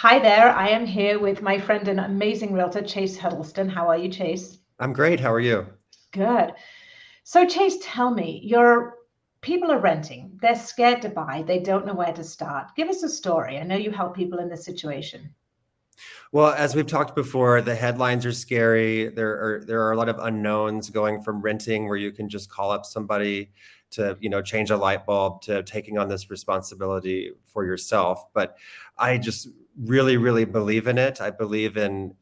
Hi there. I am here with my friend and amazing realtor, Chase Huddleston. How are you, Chase? I'm great. How are you? Good. So, Chase, tell me, your people are renting. They're scared to buy. They don't know where to start. Give us a story. I know you help people in this situation. Well, as we've talked before, the headlines are scary. There are a lot of unknowns going from renting where you can just call up somebody to, change a light bulb to taking on this responsibility for yourself. But I just really, really believe in it. I believe in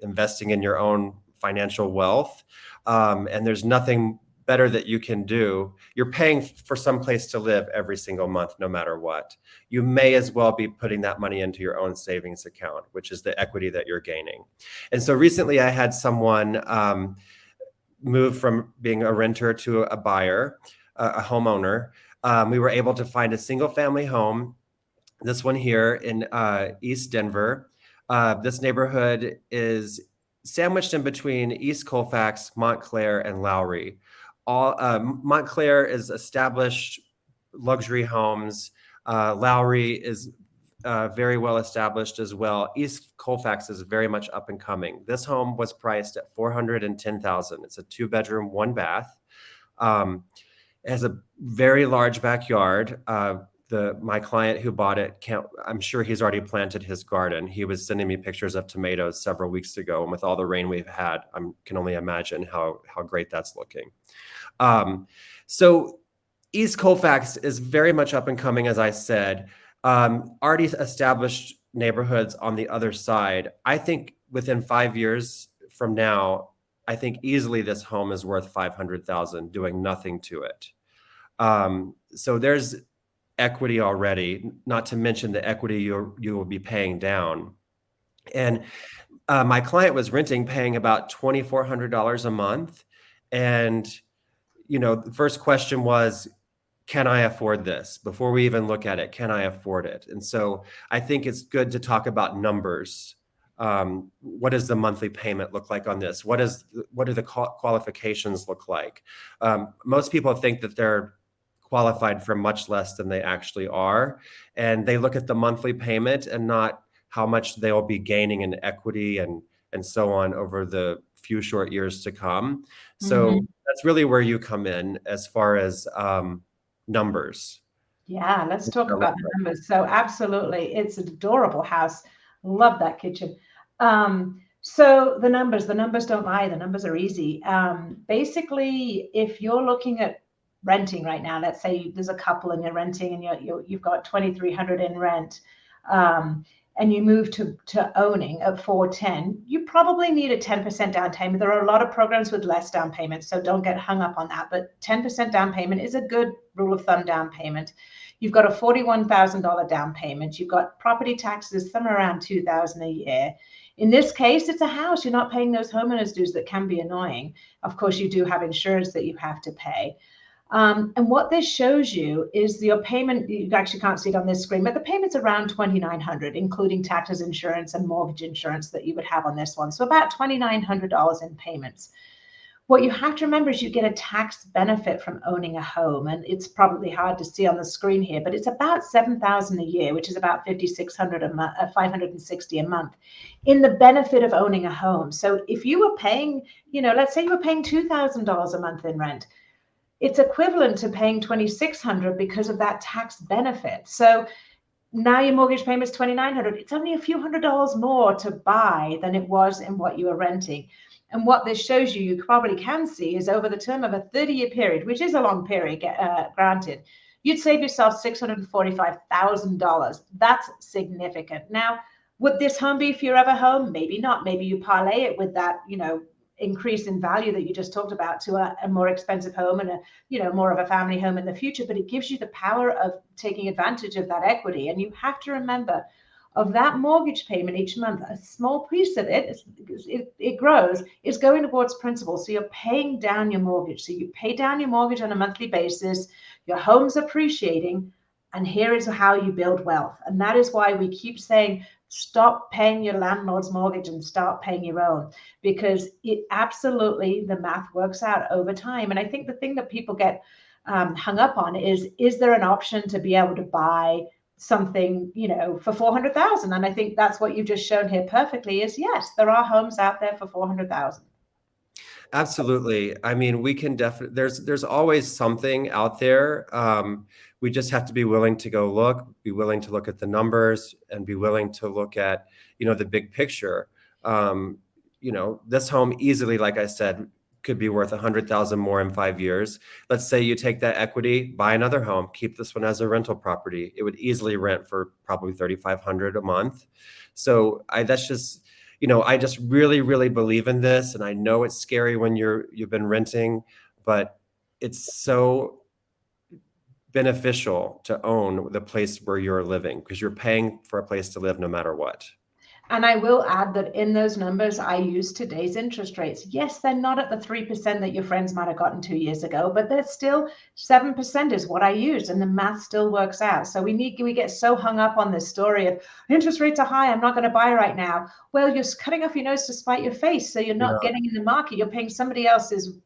investing in your own financial wealth. And there's nothing better that you can do. You're paying for some place to live every single month, no matter what. You may as well be putting that money into your own savings account, which is the equity that you're gaining. And so recently I had someone move from being a renter to a buyer, a homeowner. We were able to find a single family home, this one here in East Denver. This neighborhood is sandwiched in between East Colfax, Montclair, and Lowry. Montclair is established luxury homes. Lowry is very well established as well. East Colfax is very much up and coming. This home was priced at $410,000. It's a 2-bedroom, 1 bath. It has a very large backyard. My client who bought it I'm sure he's already planted his garden. He was sending me pictures of tomatoes several weeks ago, and with all the rain we've had, I can only imagine how great that's looking. So East Colfax is very much up and coming, as I said. Already established neighborhoods on the other side. I think within 5 years from now, I think easily this home is worth $500,000 doing nothing to it. So there's equity already, not to mention the equity you will be paying down. And my client was renting, paying about $2,400 a month. And, the first question was, can I afford this? Before we even look at it, can I afford it? And so I think it's good to talk about numbers. What does the monthly payment look like on this? What do the qualifications look like? Most people think that they're qualified for much less than they actually are. And they look at the monthly payment and not how much they'll be gaining in equity and so on over the few short years to come. So Mhm. that's really where you come in as far as numbers. Yeah, let's talk about the numbers. So, absolutely, it's an adorable house. Love that kitchen. So the numbers don't lie. The numbers are easy. Basically, if you're looking at renting right now, let's say there's a couple and you're renting and you've got 2,300 in rent, um, and you move to owning at 410, you probably need a 10% down payment. There are a lot of programs with less down payment, so don't get hung up on that. But 10% down payment is a good rule of thumb down payment. You've got a $41,000 down payment. You've got property taxes somewhere around $2,000 a year. In this case, it's a house. You're not paying those homeowners dues that can be annoying. Of course, you do have insurance that you have to pay. And what this shows you is your payment. You actually can't see it on this screen, but the payment's around 2,900, including taxes, insurance, and mortgage insurance that you would have on this one. So about $2,900 in payments. What you have to remember is you get a tax benefit from owning a home, and it's probably hard to see on the screen here, but it's about $7,000 a year, which is about 5,600 a month, 560 a month, in the benefit of owning a home. So if you were paying, let's say you were paying $2,000 a month in rent, it's equivalent to paying 2,600 because of that tax benefit. So now your mortgage payment is 2,900. It's only a few $100s more to buy than it was in what you were renting. And what this shows you probably can see, is over the term of a 30-year period, which is a long period, granted, you'd save yourself $645,000. That's significant. Now, would this home be forever home? Maybe not. Maybe you parlay it with that, increase in value that you just talked about to a more expensive home and more of a family home in the future. But it gives you the power of taking advantage of that equity. And you have to remember, of that mortgage payment each month, a small piece of it grows, is going towards principal. So you're paying down your mortgage. So you pay down your mortgage on a monthly basis, your home's appreciating, and here is how you build wealth. And that is why we keep saying, stop paying your landlord's mortgage and start paying your own, because it absolutely, the math works out over time. And I think the thing that people get hung up on is there an option to be able to buy something, for 400,000. And I think that's what you've just shown here perfectly is yes, there are homes out there for 400,000. Absolutely. I mean, we can definitely, there's always something out there. We just have to be willing to go look, be willing to look at the numbers, and be willing to look at, the big picture. Um, this home easily, like I said, could be worth 100,000 more in 5 years. Let's say you take that equity, buy another home, keep this one as a rental property. It would easily rent for probably 3,500 a month. So that's just, I just really, really believe in this. And I know it's scary when you've been renting, but it's so beneficial to own the place where you're living because you're paying for a place to live no matter what. And I will add that in those numbers, I use today's interest rates. Yes, they're not at the 3% that your friends might have gotten 2 years ago, but they're still 7% is what I use, and the math still works out. So we get so hung up on this story of interest rates are high, I'm not going to buy right now. Well, you're cutting off your nose to spite your face, so you're not getting in the market. You're paying somebody else's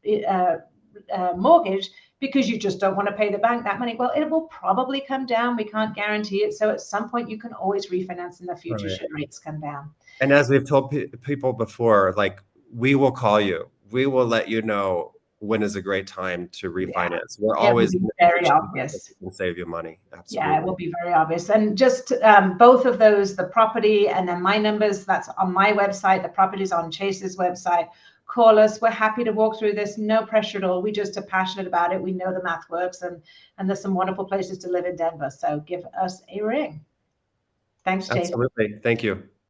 mortgage because you just don't want to pay the bank that money. Well, it will probably come down. We can't guarantee it. So at some point you can always refinance in the future should rates come down. And as we've told people before, like, we will call you. We will let you know when is a great time to refinance. We're always very obvious and save you money. Absolutely. Yeah, it will be very obvious. And just both of those, the property and then my numbers, that's on my website. The property's on Chase's website. Call us. We're happy to walk through this. No pressure at all. We just are passionate about it. We know the math works, and there's some wonderful places to live in Denver. So give us a ring. Thanks, Chase. Absolutely. Thank you.